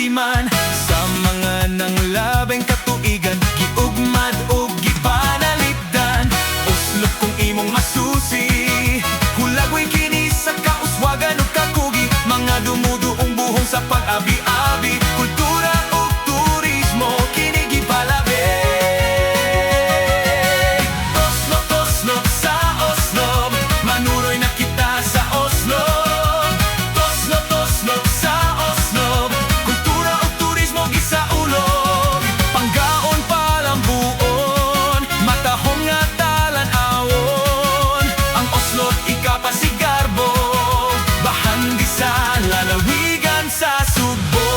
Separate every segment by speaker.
Speaker 1: batiman sa mga nang labing katuigan, giugmad o gipanalipdan. Oslo kung imong masusi, hulagway kini sa kauswagan o kakugi, mga dumuduong buhong sa pag-abi-abi, kultura o turismo, kini gipalabi. Oslo, Oslo, sa Oslo, manuroy na kita sa Oslo. Oslo, Oslo, sa Oslo, kultura o turismo gisaulog, panggaon palambuon, matahong nga talan-awon. Ang Oslo ikapasigarbo, bahan di sa lalawigan sa Sugbo.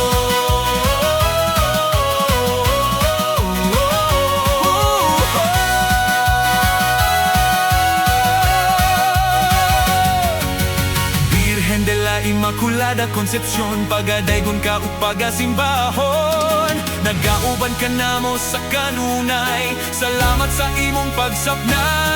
Speaker 1: Virgen de la Inmaculada Concepcion, pagadaygon ka o pagasimbahon, nagauban ka namo sa kanunay, salamat sa imong pagsapnay.